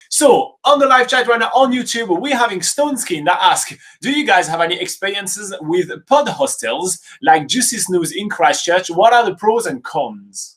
So on the live chat right now on YouTube, we're having StoneSkin that asks, do you guys have any experiences with pod hostels like Juicy Snooze in Christchurch? What are the pros and cons?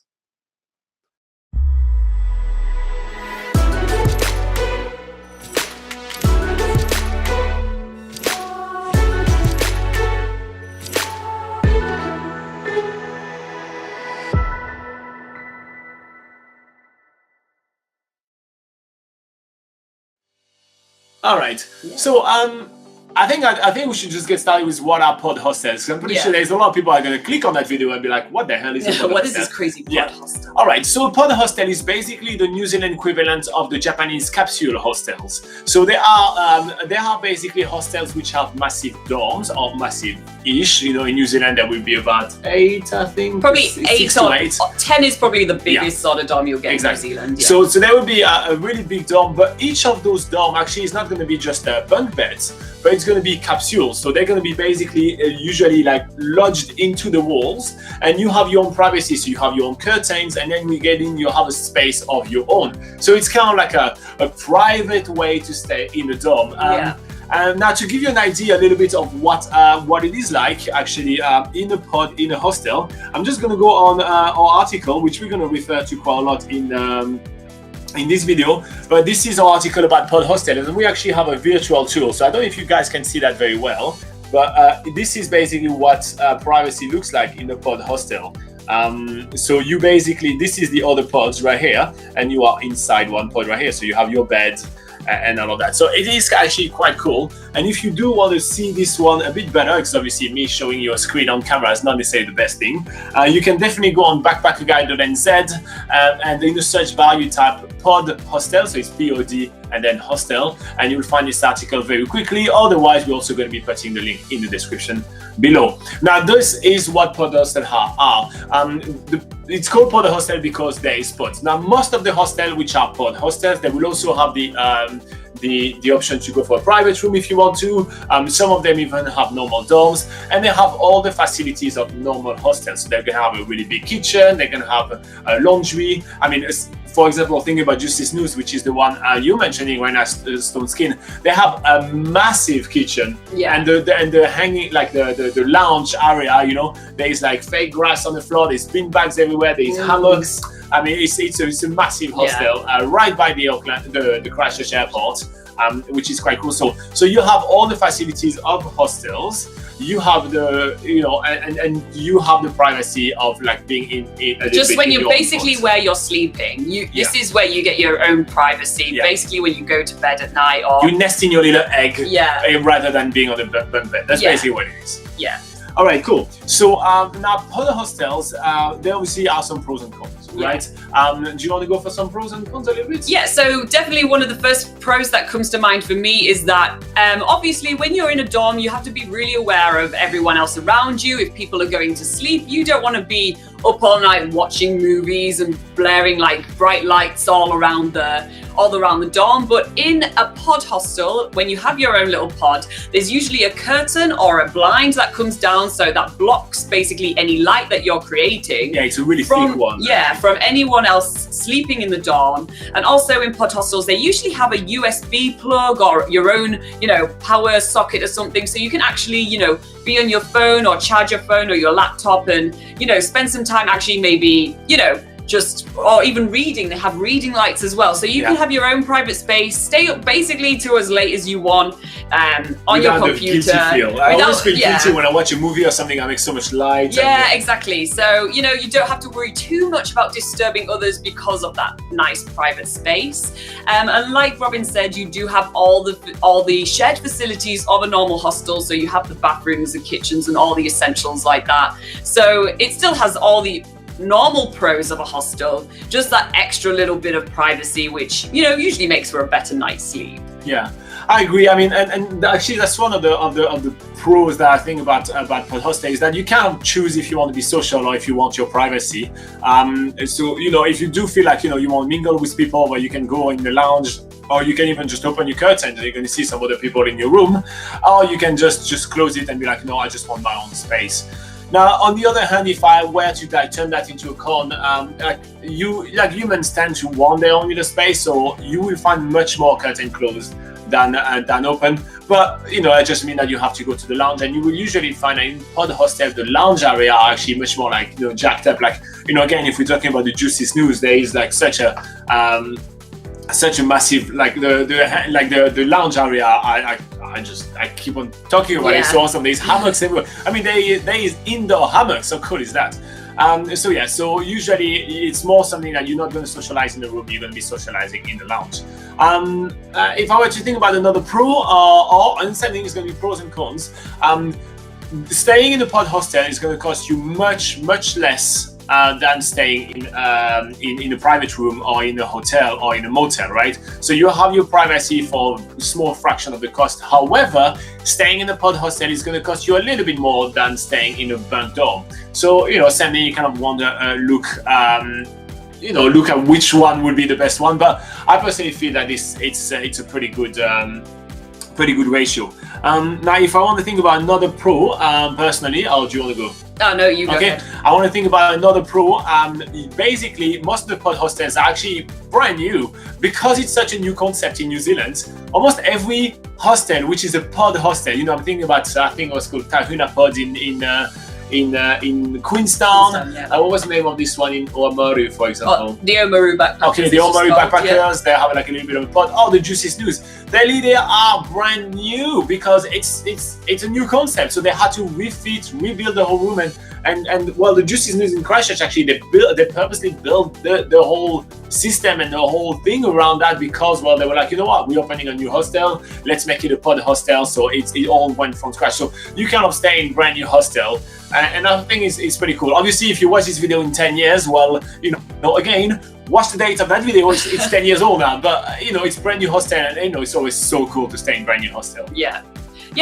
All right. Yeah. So I think we should just get started with what are pod hostels. I'm pretty sure there's a lot of people are going to click on that video and be like, what the hell is a pod what hostel? Is this crazy pod hostel? All right, so pod hostel is basically the New Zealand equivalent of the Japanese capsule hostels. So they are basically hostels which have massive dorms, or massive-ish. You know, in New Zealand there will be about 8, I think. Probably 6 8 to 8. 10 is probably the biggest sort of dorm you'll get in New Zealand. Yeah. So there will be a really big dorm, but each of those dorm actually is not going to be just bunk beds, but it's going to be capsules. So they're going to be basically usually like lodged into the walls, and you have your own privacy. So you have your own curtains, and then we get in, you have a space of your own. So it's kind of like a private way to stay in a dorm. And now to give you an idea a little bit of what it is like actually in a hostel, I'm just going to go on our article, which we're going to refer to quite a lot in this video, but this is our article about pod hostels, and we actually have a virtual tour. So I don't know if you guys can see that very well, but this is basically what privacy looks like in a pod hostel. So you basically, this is the other pods right here, and you are inside one pod right here. So you have your bed and all of that. So it is actually quite cool. And if you do want to see this one a bit better, because obviously me showing you a screen on camera is not necessarily the best thing, you can definitely go on BackpackerGuide.NZ and in the search bar you type pod hostel, so it's POD and then hostel, and you'll find this article very quickly. Otherwise, we're also going to be putting the link in the description below. Now, this is what pod hostels are. It's called pod hostel because there is pods. Now, most of the hostels which are pod hostels, they will also have the option to go for a private room if you want to. Some of them even have normal dorms, and they have all the facilities of normal hostels. So they're going to have a really big kitchen, they're going to have a laundry. I mean, for example, thinking about Juicy Snooze, which is the one you're mentioning right now, StoneSkin, they have a massive kitchen, and the hanging, like the lounge area, you know, there is like fake grass on the floor, there's bin bags everywhere, there's hammocks. I mean, it's a massive hostel right by the Christchurch airport, which is quite cool. So you have all the facilities of hostels. You have and you have the privacy of like being in just when you're basically where you're sleeping. This is where you get your own privacy. Basically, when you go to bed at night, or you nest in your little egg, rather than being on the bunk bed. That's basically what it is. Yeah. All right, cool. So now pod hostels, there obviously are some pros and cons, right? Do you want to go for some pros and cons a little bit? Yeah, so definitely one of the first pros that comes to mind for me is that obviously when you're in a dorm, you have to be really aware of everyone else around you. If people are going to sleep, you don't want to be up all night watching movies and blaring like bright lights all around the dorm. But in a pod hostel, when you have your own little pod, there's usually a curtain or a blind that comes down, so that blocks basically any light that you're creating. Yeah, it's a really thick one. Yeah, from anyone else sleeping in the dorm. And also in pod hostels, they usually have a USB plug or your own, power socket or something, so you can actually, be on your phone or charge your phone or your laptop and, spend some time actually maybe, or even reading. They have reading lights as well, so you can have your own private space, stay up basically to as late as you want on your computer. I always feel guilty when I watch a movie or something. I make so much light. Exactly. So you don't have to worry too much about disturbing others because of that nice private space. And like Robin said, you do have all the shared facilities of a normal hostel. So you have the bathrooms, the kitchens, and all the essentials like that. So it still has all the normal pros of a hostel, just that extra little bit of privacy, which usually makes for a better night's sleep. Yeah, I agree. I mean, and actually that's one of the pros that I think about pod hostel is that you can choose if you want to be social or if you want your privacy. So if you do feel like you want to mingle with people, where you can go in the lounge, or you can even just open your curtain and you're going to see some other people in your room, or you can just close it and be like, no, I just want my own space. Now, on the other hand, if I were to like turn that into a con, humans tend to want their own little space, so you will find much more curtain closed than open. But you know, it just means that you have to go to the lounge, and you will usually find that in pod hostel the lounge area are actually much more like, you know, jacked up. Like, you know, again, if we're talking about the juicy snooze, there is like such a massive, like the lounge area. I keep on talking about it. It's so awesome. There's hammocks everywhere. I mean, there is indoor hammocks. How cool is that? So usually it's more something that you're not going to socialize in the room. You're going to be socializing in the lounge. If I were to think about another pro, and something is going to be pros and cons. Staying in a pod hostel is going to cost you much less than staying in a private room or in a hotel or in a motel, right? So you have your privacy for a small fraction of the cost. However, staying in a pod hostel is going to cost you a little bit more than staying in a bunk dorm. So, you know, suddenly you kind of wonder, look at which one would be the best one. But I personally feel that it's a pretty good ratio. Now, if I want to think about another pro, personally, do you want to go? Oh, no, you go ahead. I want to think about another pro. Basically, most of the pod hostels are actually brand new because it's such a new concept in New Zealand. Almost every hostel, which is a pod hostel, you know, I'm thinking about, I think it was called Tahuna Pod in Queenstown. What was the name of this one in Oamaru, for example? The Oamaru Backpackers. Okay, the Oamaru Backpackers. They have like a little bit of a pod. The Juicy Snooze. They are brand new because it's a new concept. So they had to rebuild the whole room, and well, the Juicy Snooze in Christchurch actually they purposely built the whole system and the whole thing around that because, well, they were like, you know what, we're opening a new hostel. Let's make it a pod hostel. So it all went from scratch. So you kind of stay in brand new hostel. And I think it's pretty cool. Obviously, if you watch this video in 10 years, well, you know, again, watch the date of that video. It's 10 years old now, but you know, it's brand new hostel, and you know, it's always so cool to stay in brand new hostel. Yeah.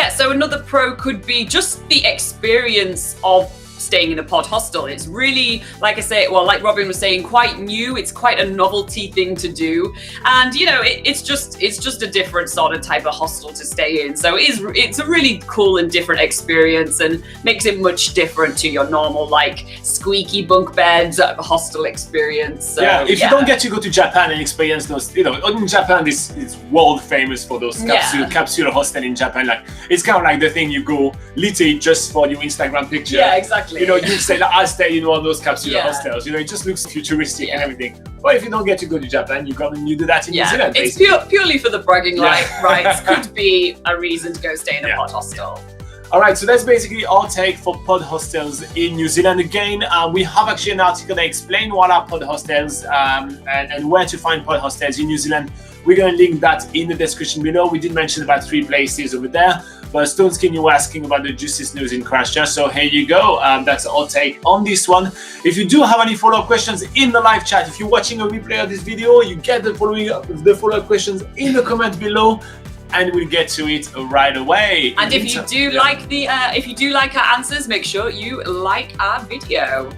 So another pro could be just the experience of staying in a pod hostel. It's really, like I say, well, like Robin was saying, quite new. It's quite a novelty thing to do, and you know, it's just a different sort of type of hostel to stay in. So it's a really cool and different experience, and makes it much different to your normal like squeaky bunk beds hostel experience. So, if you don't get to go to Japan and experience those, you know, in Japan it's world famous for those capsule hostel in Japan. Like, it's kind of like the thing you go literally just for your Instagram picture. Yeah, exactly. You know, you say that I stay in one of those capsule hostels. You know, it just looks futuristic and everything. But if you don't get to go to Japan, you do that in New Zealand. It's purely for the bragging rights. Could be a reason to go stay in a pod hostel. All right, so that's basically our take for pod hostels in New Zealand. Again, we have actually an article that explains what are pod hostels and where to find pod hostels in New Zealand. We're going to link that in the description below. We did mention about 3 places over there. But StoneSkin, you were asking about the Juicy Snooze in Christchurch, so here you go. That's our take on this one. If you do have any follow-up questions in the live chat, if you're watching a replay of this video, you get the follow-up questions in the comment below, and we'll get to it right away. And if you do like our answers, make sure you like our video.